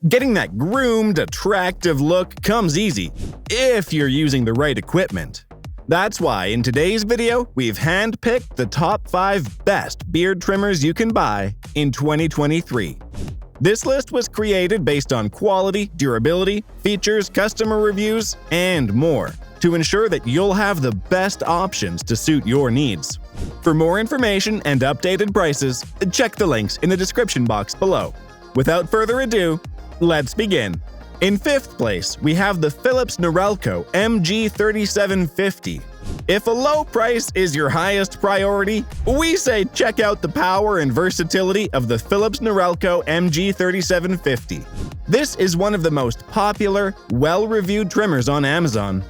Getting that groomed, attractive look comes easy if you're using the right equipment. That's why in today's video, we've handpicked the top 5 best beard trimmers you can buy in 2023. This list was created based on quality, durability, features, customer reviews, and more to ensure that you'll have the best options to suit your needs. For more information and updated prices, check the links in the description box below. Without further ado, let's begin. In 5th place, we have the Philips Norelco MG3750. If a low price is your highest priority, we say check out the power and versatility of the Philips Norelco MG3750. This is one of the most popular, well-reviewed trimmers on Amazon.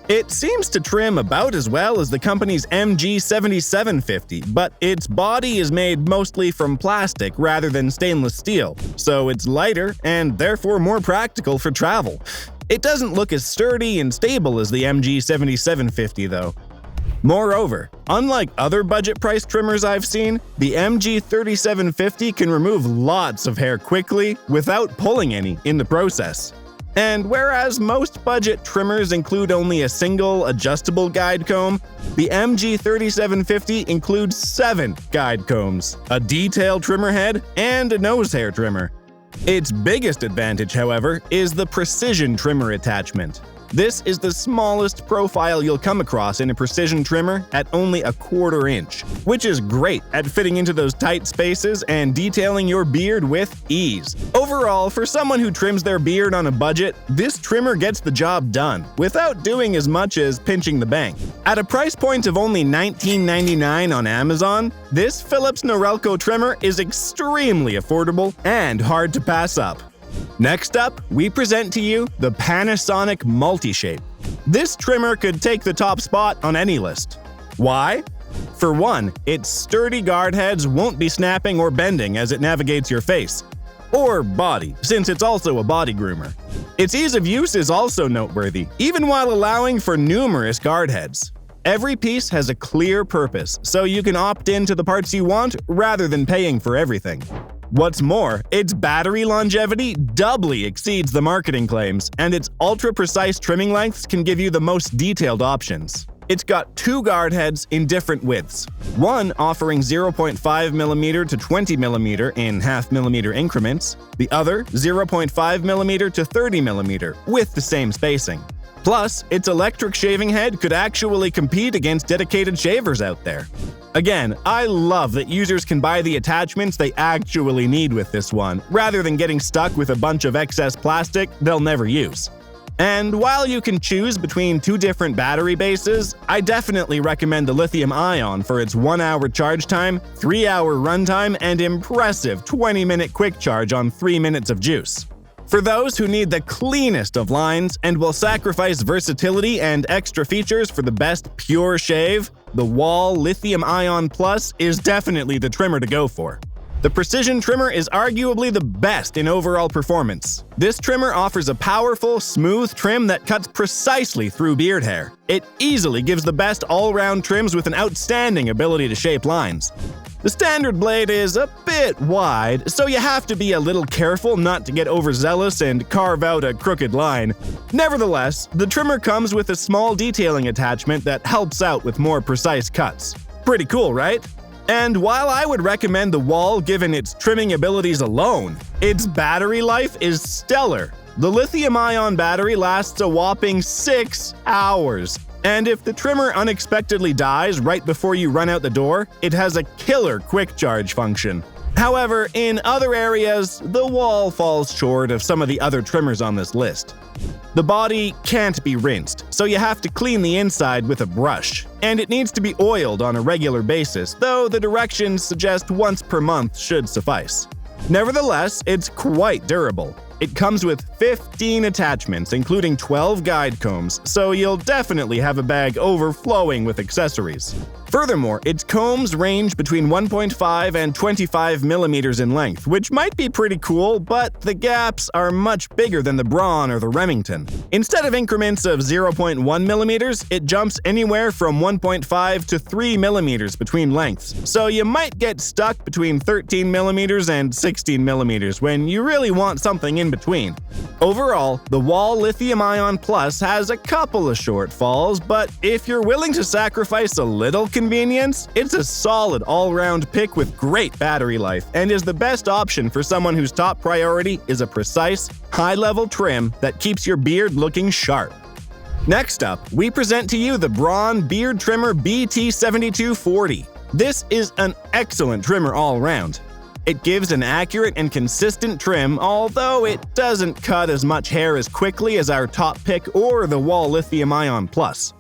It seems to trim about as well as the company's MG7750, but its body is made mostly from plastic rather than stainless steel, so it's lighter and therefore more practical for travel. It doesn't look as sturdy and stable as the MG7750 though. Moreover, unlike other budget-priced trimmers I've seen, the MG3750 can remove lots of hair quickly without pulling any in the process. And whereas most budget trimmers include only a single adjustable guide comb, the MG3750 includes 7 guide combs, a detail trimmer head, and a nose hair trimmer. Its biggest advantage, however, is the precision trimmer attachment. This is the smallest profile you'll come across in a precision trimmer at only a 1/4 inch, which is great at fitting into those tight spaces and detailing your beard with ease. Overall, for someone who trims their beard on a budget, this trimmer gets the job done without doing as much as pinching the bank. At a price point of only $19.99 on Amazon, this Philips Norelco trimmer is extremely affordable and hard to pass up. Next up, we present to you the Panasonic MultiShape. This trimmer could take the top spot on any list. Why? For one, its sturdy guard heads won't be snapping or bending as it navigates your face. Or body, since it's also a body groomer. Its ease of use is also noteworthy, even while allowing for numerous guard heads. Every piece has a clear purpose, so you can opt in to the parts you want rather than paying for everything. What's more, its battery longevity doubly exceeds the marketing claims, and its ultra-precise trimming lengths can give you the most detailed options. It's got 2 guard heads in different widths, one offering 0.5mm to 20mm in 0.5mm increments, the other 0.5mm to 30mm with the same spacing. Plus, its electric shaving head could actually compete against dedicated shavers out there. Again, I love that users can buy the attachments they actually need with this one, rather than getting stuck with a bunch of excess plastic they'll never use. And while you can choose between 2 different battery bases, I definitely recommend the lithium-ion for its 1-hour charge time, 3-hour runtime, and impressive 20-minute quick charge on 3 minutes of juice. For those who need the cleanest of lines and will sacrifice versatility and extra features for the best pure shave, the Wahl Lithium-Ion Plus is definitely the trimmer to go for. The precision trimmer is arguably the best in overall performance. This trimmer offers a powerful, smooth trim that cuts precisely through beard hair. It easily gives the best all-round trims with an outstanding ability to shape lines. The standard blade is a bit wide, so you have to be a little careful not to get overzealous and carve out a crooked line. Nevertheless, the trimmer comes with a small detailing attachment that helps out with more precise cuts. Pretty cool, right? And while I would recommend the Wahl given its trimming abilities alone, its battery life is stellar. The lithium-ion battery lasts a whopping 6 hours. And if the trimmer unexpectedly dies right before you run out the door, it has a killer quick charge function. However, in other areas, the Wahl falls short of some of the other trimmers on this list. The body can't be rinsed, so you have to clean the inside with a brush, and it needs to be oiled on a regular basis, though the directions suggest once per month should suffice. Nevertheless, it's quite durable. It comes with 15 attachments, including 12 guide combs, so you'll definitely have a bag overflowing with accessories. Furthermore, its combs range between 1.5 and 25 millimeters in length, which might be pretty cool, but the gaps are much bigger than the Braun or the Remington. Instead of increments of 0.1 millimeters, it jumps anywhere from 1.5 to 3 millimeters between lengths, so you might get stuck between 13 millimeters and 16 millimeters when you really want something in in between. Overall, the Wall Lithium-Ion Plus has a couple of shortfalls, but if you're willing to sacrifice a little convenience, it's a solid all-round pick with great battery life and is the best option for someone whose top priority is a precise, high-level trim that keeps your beard looking sharp. Next up, we present to you the Braun Beard Trimmer BT7240. This is an excellent trimmer all around. It gives an accurate and consistent trim, although it doesn't cut as much hair as quickly as our top pick or the Wall Lithium-Ion Plus.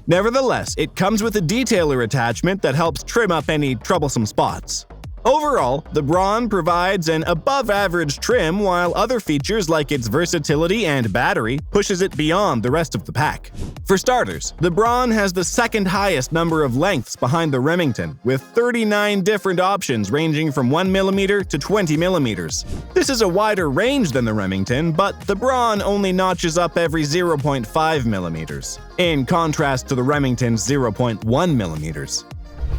Nevertheless, it comes with a detailer attachment that helps trim up any troublesome spots. Overall, the Braun provides an above-average trim, while other features like its versatility and battery pushes it beyond the rest of the pack. For starters, the Braun has the second highest number of lengths behind the Remington, with 39 different options ranging from 1mm to 20mm. This is a wider range than the Remington, but the Braun only notches up every 0.5mm, in contrast to the Remington's 0.1mm.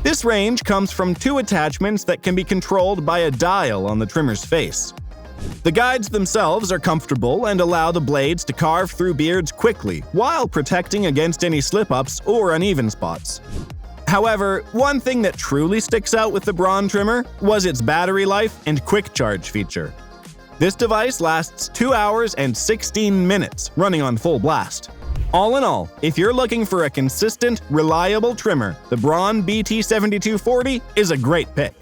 This range comes from two attachments that can be controlled by a dial on the trimmer's face. The guides themselves are comfortable and allow the blades to carve through beards quickly while protecting against any slip-ups or uneven spots. However, one thing that truly sticks out with the Braun trimmer was its battery life and quick charge feature. This device lasts 2 hours and 16 minutes running on full blast. All in all, if you're looking for a consistent, reliable trimmer, the Braun BT7240 is a great pick.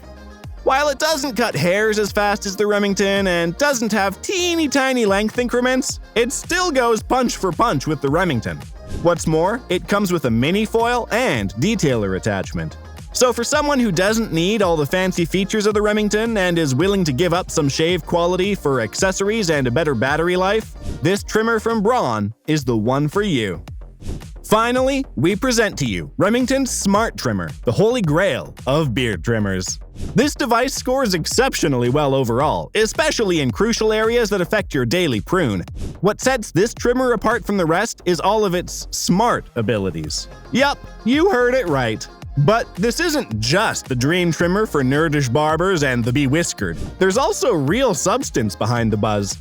While it doesn't cut hairs as fast as the Remington and doesn't have teeny tiny length increments, it still goes punch for punch with the Remington. What's more, it comes with a mini foil and detailer attachment. So for someone who doesn't need all the fancy features of the Remington and is willing to give up some shave quality for accessories and a better battery life, this trimmer from Braun is the one for you. Finally, we present to you Remington's Smart Trimmer, the holy grail of beard trimmers. This device scores exceptionally well overall, especially in crucial areas that affect your daily prune. What sets this trimmer apart from the rest is all of its smart abilities. Yup, you heard it right. But this isn't just the dream trimmer for nerdish barbers and the bewhiskered. There's also real substance behind the buzz.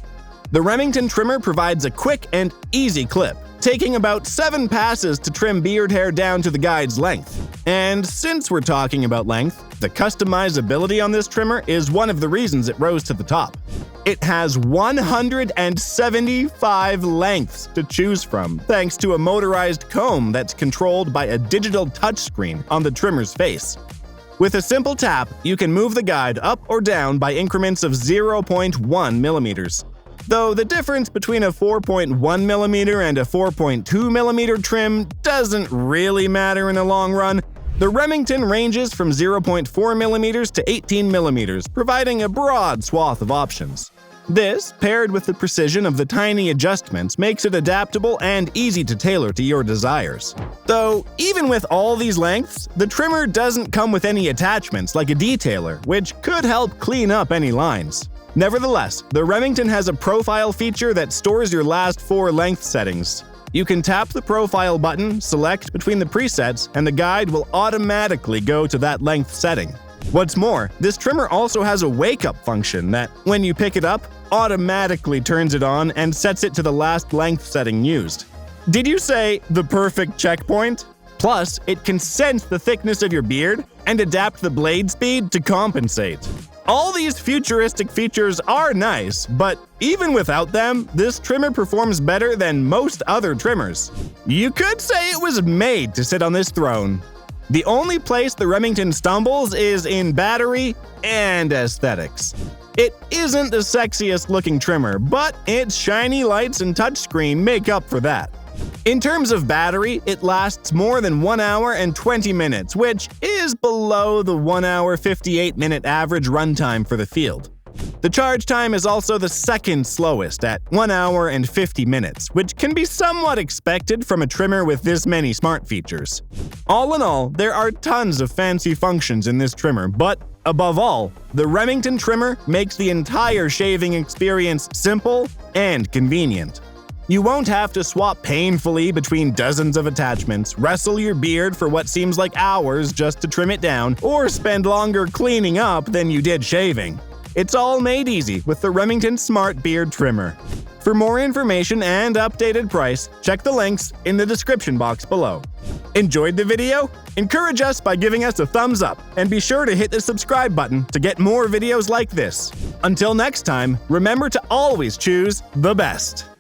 The Remington trimmer provides a quick and easy clip, taking about 7 passes to trim beard hair down to the guide's length. And since we're talking about length, the customizability on this trimmer is one of the reasons it rose to the top. It has 175 lengths to choose from, thanks to a motorized comb that's controlled by a digital touchscreen on the trimmer's face. With a simple tap, you can move the guide up or down by increments of 0.1mm. Though the difference between a 4.1mm and a 4.2mm trim doesn't really matter in the long run, the Remington ranges from 0.4mm to 18mm, providing a broad swath of options. This, paired with the precision of the tiny adjustments, makes it adaptable and easy to tailor to your desires. Though, even with all these lengths, the trimmer doesn't come with any attachments like a detailer, which could help clean up any lines. Nevertheless, the Remington has a profile feature that stores your last 4 length settings. You can tap the profile button, select between the presets, and the guide will automatically go to that length setting. What's more, this trimmer also has a wake-up function that, when you pick it up, automatically turns it on and sets it to the last length setting used. Did you say the perfect checkpoint? Plus, it can sense the thickness of your beard and adapt the blade speed to compensate. All these futuristic features are nice, but even without them, this trimmer performs better than most other trimmers. You could say it was made to sit on this throne. The only place the Remington stumbles is in battery and aesthetics. It isn't the sexiest looking trimmer, but its shiny lights and touchscreen make up for that. In terms of battery, it lasts more than 1 hour and 20 minutes, which is below the 1 hour 58-minute average runtime for the field. The charge time is also the second slowest at 1 hour and 50 minutes, which can be somewhat expected from a trimmer with this many smart features. All in all, there are tons of fancy functions in this trimmer, but above all, the Remington trimmer makes the entire shaving experience simple and convenient. You won't have to swap painfully between dozens of attachments, wrestle your beard for what seems like hours just to trim it down, or spend longer cleaning up than you did shaving. It's all made easy with the Remington Smart Beard Trimmer. For more information and updated price, check the links in the description box below. Enjoyed the video? Encourage us by giving us a thumbs up, and be sure to hit the subscribe button to get more videos like this. Until next time, remember to always choose the best.